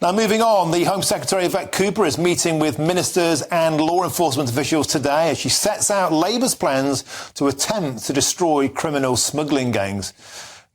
Now, moving on, the Home Secretary Yvette Cooper is meeting with ministers and law enforcement officials today as she sets out Labour's plans to attempt to destroy criminal smuggling gangs.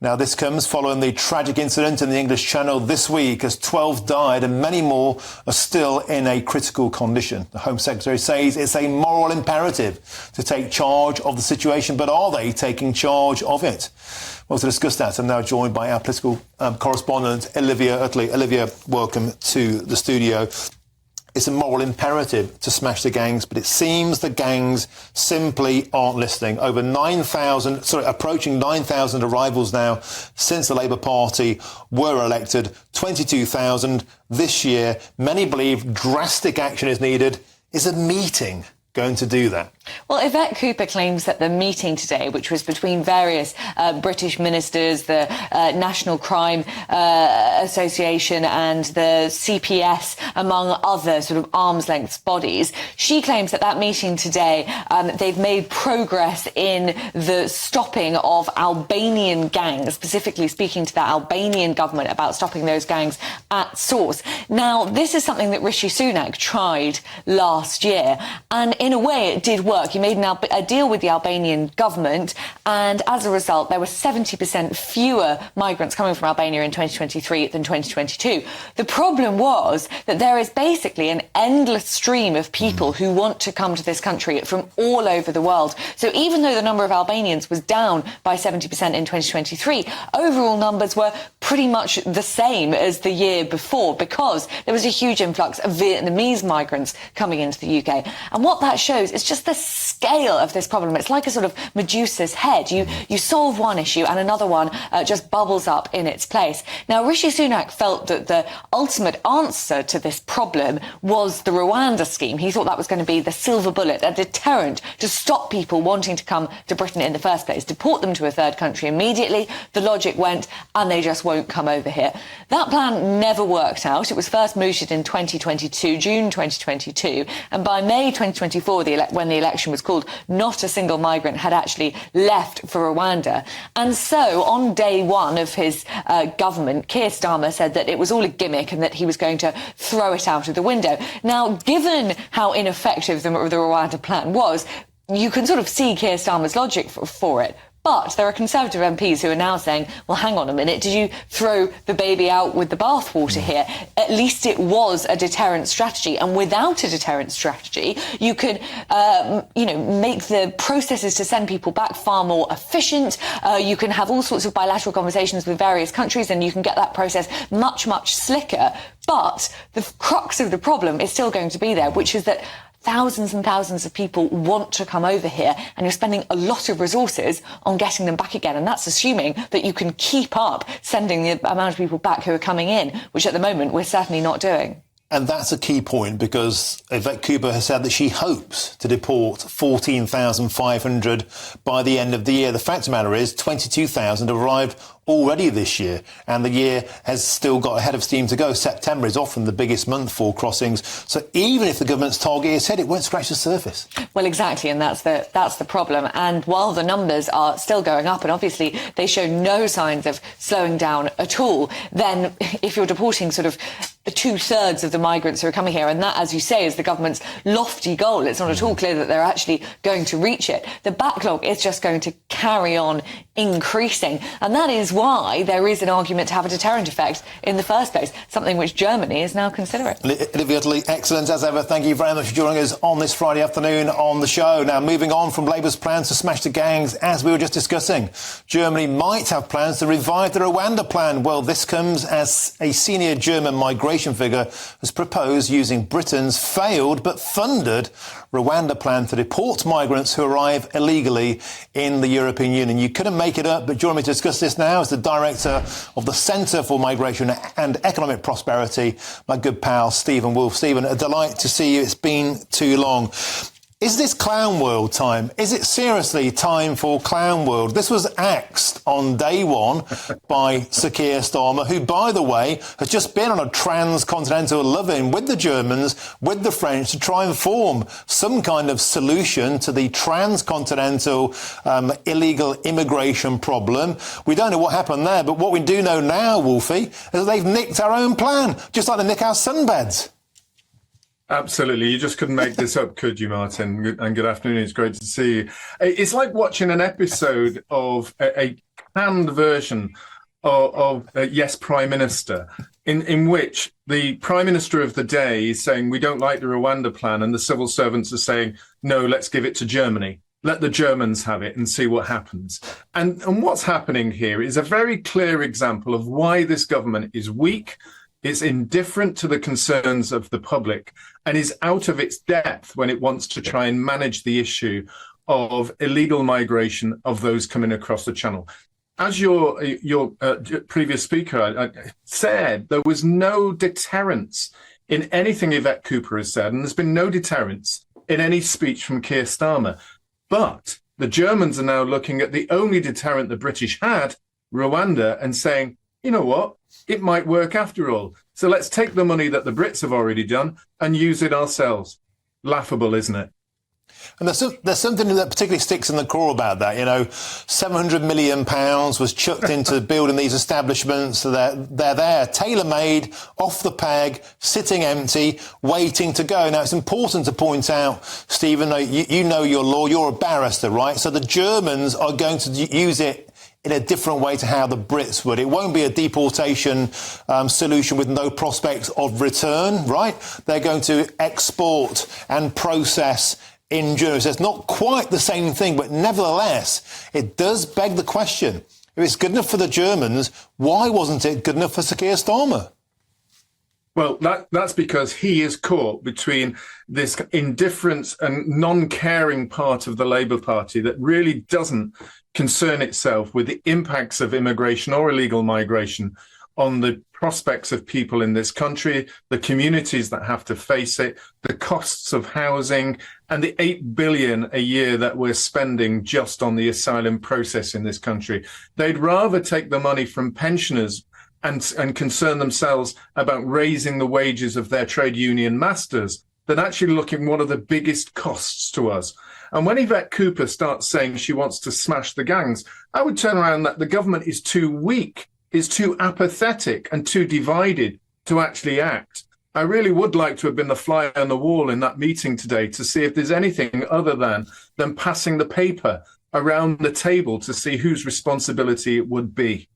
Now, this comes following the tragic incident in the English Channel this week as 12 died and many more are still in a critical condition. The Home Secretary says it's a moral imperative to take charge of the situation, but are they taking charge of it? Well, to discuss that, I'm now joined by our political correspondent, Olivia Utley. Olivia, welcome to the studio. It's a moral imperative to smash the gangs, but it seems the gangs simply aren't listening. Approaching 9,000 arrivals now since the Labour Party were elected, 22,000 this year. Many believe drastic action is needed. Is a meeting going to do that? Well, Yvette Cooper claims that the meeting today, which was between various British ministers, the National Crime Association and the CPS, among other sort of arm's-length bodies, she claims that that meeting today, they've made progress in the stopping of Albanian gangs, specifically speaking to the Albanian government about stopping those gangs at source. Now, this is something that Rishi Sunak tried last year, and in a way it did work. He made a deal with the Albanian government, and as a result, there were 70% fewer migrants coming from Albania in 2023 than 2022. The problem was that there is basically an endless stream of people who want to come to this country from all over the world. So even though the number of Albanians was down by 70% in 2023, overall numbers were pretty much the same as the year before because there was a huge influx of Vietnamese migrants coming into the UK. And what that shows is just the scale of this problem. It's like a sort of Medusa's head. You solve one issue and another one just bubbles up in its place. Now, Rishi Sunak felt that the ultimate answer to this problem was the Rwanda scheme. He thought that was going to be the silver bullet, a deterrent to stop people wanting to come to Britain in the first place, deport them to a third country immediately. The logic went, and they just won't come over here. That plan never worked out. It was first mooted in 2022, June 2022, and by May 2024, when the election was called, not a single migrant had actually left for Rwanda. And so on day one of his government, Keir Starmer said that it was all a gimmick and that he was going to throw it out of the window. Now, given how ineffective the Rwanda plan was, you can sort of see Keir Starmer's logic for it. But there are Conservative MPs who are now saying, well, hang on a minute, did you throw the baby out with the bathwater here? At least it was a deterrent strategy. And without a deterrent strategy, you could, make the processes to send people back far more efficient. You can have all sorts of bilateral conversations with various countries and you can get that process much, much slicker. But the crux of the problem is still going to be there, which is that thousands and thousands of people want to come over here and you're spending a lot of resources on getting them back again. And that's assuming that you can keep up sending the amount of people back who are coming in, which at the moment we're certainly not doing. And that's a key point because Yvette Cooper has said that she hopes to deport 14,500 by the end of the year. The fact of the matter is 22,000 arrived already this year, and the year has still got a head of steam to go. September is often the biggest month for crossings. So even if the government's target is hit, it won't scratch the surface. Well, exactly, and that's the problem. And while the numbers are still going up, and obviously they show no signs of slowing down at all, then if you're deporting sort of 2/3 of the migrants who are coming here, and that, as you say, is the government's lofty goal, it's not at all clear that they're actually going to reach it. The backlog is just going to carry on increasing, and that is why there is an argument to have a deterrent effect in the first place, something which Germany is now considering. Olivia Utley, excellent as ever. Thank you very much for joining us on this Friday afternoon on the show. Now, moving on from Labour's plans to smash the gangs, as we were just discussing, Germany might have plans to revive the Rwanda plan. Well, this comes as a senior German migration figure has proposed using Britain's failed but funded Rwanda plan to deport migrants who arrive illegally in the European Union. You couldn't make it up, but joining me to discuss this now is the director of the Centre for Migration and Economic Prosperity, my good pal, Stephen Woolfe. Stephen, a delight to see you. It's been too long. Is this clown world time? Is it seriously time for clown world? This was axed on day one by Sir Keir Starmer, who, by the way, has just been on a transcontinental love-in with the Germans, with the French, to try and form some kind of solution to the transcontinental illegal immigration problem. We don't know what happened there, but what we do know now, Woolfe, is that they've nicked our own plan, just like they nick our sunbeds. Absolutely. You just couldn't make this up, could you, Martin? And good afternoon. It's great to see you. It's like watching an episode of a canned version of Yes, Prime Minister, in which the Prime Minister of the day is saying, we don't like the Rwanda plan, and the civil servants are saying, no, let's give it to Germany. Let the Germans have it and see what happens. And what's happening here is a very clear example of why this government is weak. It's indifferent to the concerns of the public and is out of its depth when it wants to try and manage the issue of illegal migration of those coming across the channel. As your previous speaker said, there was no deterrence in anything Yvette Cooper has said, and there's been no deterrence in any speech from Keir Starmer. But the Germans are now looking at the only deterrent the British had, Rwanda, and saying, you know what? It might work after all. So let's take the money that the Brits have already done and use it ourselves. Laughable, isn't it? And there's something that particularly sticks in the craw about that. You know, £700 million was chucked into building these establishments. So they're there, tailor-made, off the peg, sitting empty, waiting to go. Now, it's important to point out, Stephen, you know your law, you're a barrister, right? So the Germans are going to use it in a different way to how the Brits would. It won't be a deportation solution with no prospect of return, right? They're going to export and process in Germany. So it's not quite the same thing, but nevertheless, it does beg the question. If it's good enough for the Germans, why wasn't it good enough for Sir Keir Starmer? Well, that's because he is caught between this indifference and non-caring part of the Labour Party that really doesn't concern itself with the impacts of immigration or illegal migration on the prospects of people in this country, the communities that have to face it, the costs of housing, and the 8 billion a year that we're spending just on the asylum process in this country. They'd rather take the money from pensioners and concern themselves about raising the wages of their trade union masters than actually looking at what are the biggest costs to us. And when Yvette Cooper starts saying she wants to smash the gangs, I would turn around that the government is too weak, is too apathetic and too divided to actually act. I really would like to have been the fly on the wall in that meeting today to see if there's anything other than passing the paper around the table to see whose responsibility it would be.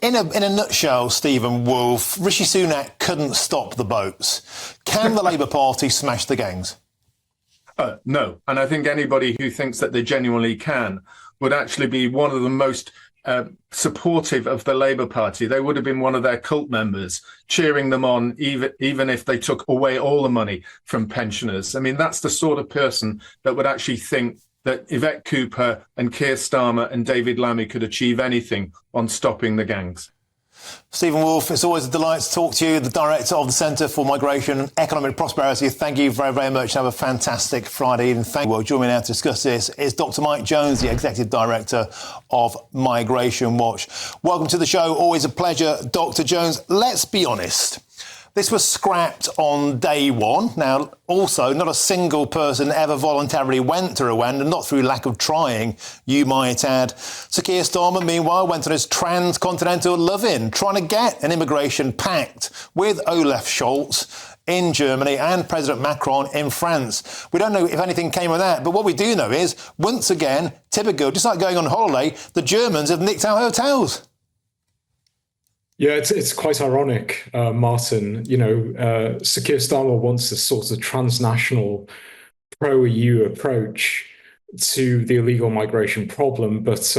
In a nutshell, Stephen, Woolfe, Rishi Sunak couldn't stop the boats. Can the Labour Party smash the gangs? No. And I think anybody who thinks that they genuinely can would actually be one of the most supportive of the Labour Party. They would have been one of their cult members, cheering them on, even if they took away all the money from pensioners. I mean, that's the sort of person that would actually think that Yvette Cooper and Keir Starmer and David Lammy could achieve anything on stopping the gangs. Stephen Woolfe, it's always a delight to talk to you, the Director of the Centre for Migration and Economic Prosperity. Thank you very, very much. Have a fantastic Friday evening. Thank you. Well, joining me now to discuss this is Dr. Mike Jones, the Executive Director of Migration Watch. Welcome to the show. Always a pleasure, Dr. Jones. Let's be honest. This was scrapped on day one. Now, also, not a single person ever voluntarily went to Rwanda, not through lack of trying, you might add. Sir Keir Starmer, meanwhile, went on his transcontinental love-in, trying to get an immigration pact with Olaf Scholz in Germany and President Macron in France. We don't know if anything came of that, but what we do know is, once again, typical, just like going on holiday, the Germans have nicked our hotels. Yeah, it's quite ironic, Martin. You know, Sir Keir Starmer wants this sort of transnational pro-EU approach to the illegal migration problem, but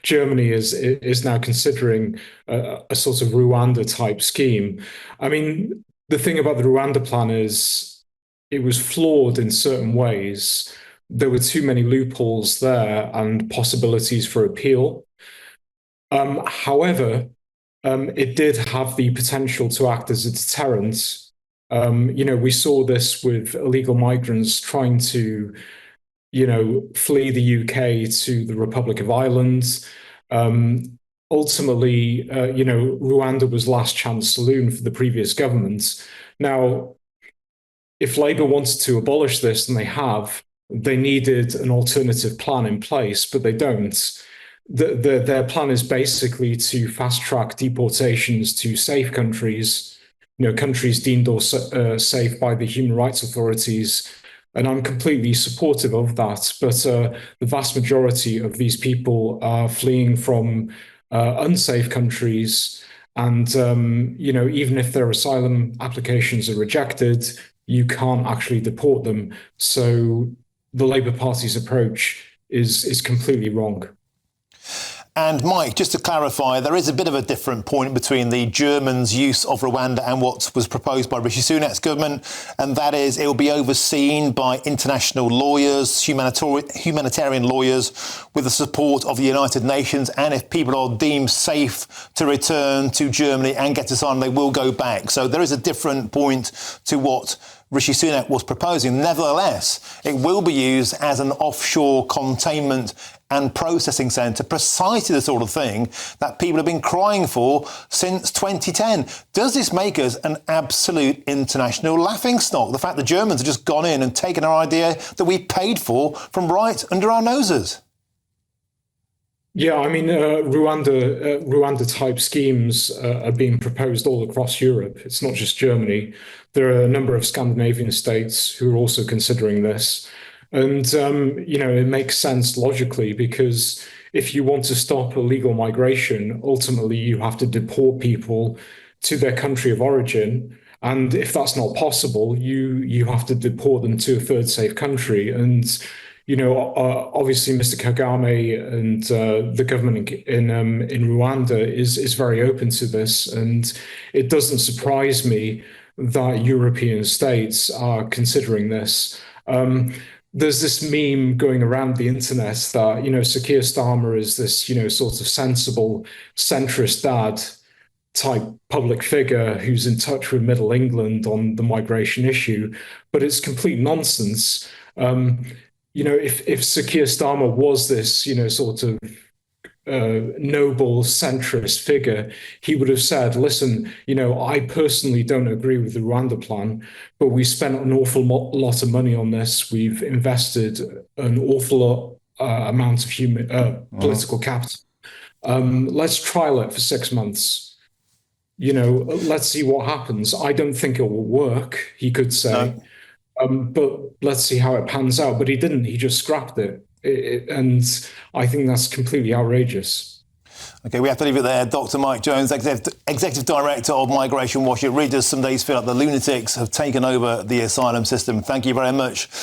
Germany is now considering a sort of Rwanda-type scheme. I mean, the thing about the Rwanda plan is it was flawed in certain ways. There were too many loopholes there and possibilities for appeal. However, it did have the potential to act as a deterrent We saw this with illegal migrants trying to, flee the UK to the Republic of Ireland. Ultimately, Rwanda was last chance saloon for the previous government. Now, if Labour wanted to abolish this, and they needed an alternative plan in place, but they don't. Their plan is basically to fast track deportations to safe countries, countries deemed safe by the human rights authorities. And I'm completely supportive of that. But the vast majority of these people are fleeing from unsafe countries. And, even if their asylum applications are rejected, you can't actually deport them. So the Labour Party's approach is completely wrong. And Mike, just to clarify, there is a bit of a different point between the Germans' use of Rwanda and what was proposed by Rishi Sunak's government, and that is it will be overseen by international lawyers, humanitarian lawyers, with the support of the United Nations. And if people are deemed safe to return to Germany and get asylum, they will go back. So there is a different point to what Rishi Sunak was proposing. Nevertheless, it will be used as an offshore containment and processing centre, precisely the sort of thing that people have been crying for since 2010. Does this make us an absolute international laughingstock? The fact the Germans have just gone in and taken our idea that we paid for from right under our noses? Yeah, I mean, Rwanda-type schemes are being proposed all across Europe. It's not just Germany. There are a number of Scandinavian states who are also considering this. And, it makes sense logically, because if you want to stop illegal migration, ultimately you have to deport people to their country of origin. And if that's not possible, you have to deport them to a third safe country. And obviously, Mr. Kagame and the government in Rwanda is very open to this, and it doesn't surprise me that European states are considering this. There's this meme going around the internet that Sir Keir Starmer is this sort of sensible centrist dad type public figure who's in touch with Middle England on the migration issue, but it's complete nonsense. If Sir Keir Starmer was this, sort of noble centrist figure, he would have said, listen, I personally don't agree with the Rwanda plan, but we spent an awful lot of money on this. We've invested an awful amount of political capital. Let's trial it for 6 months. Let's see what happens. I don't think it will work, he could say. No. But let's see how it pans out. But he didn't. He just scrapped it. And I think that's completely outrageous. OK, we have to leave it there. Dr. Mike Jones, Executive Director of Migration Watch. It really does some days feel like the lunatics have taken over the asylum system. Thank you very much.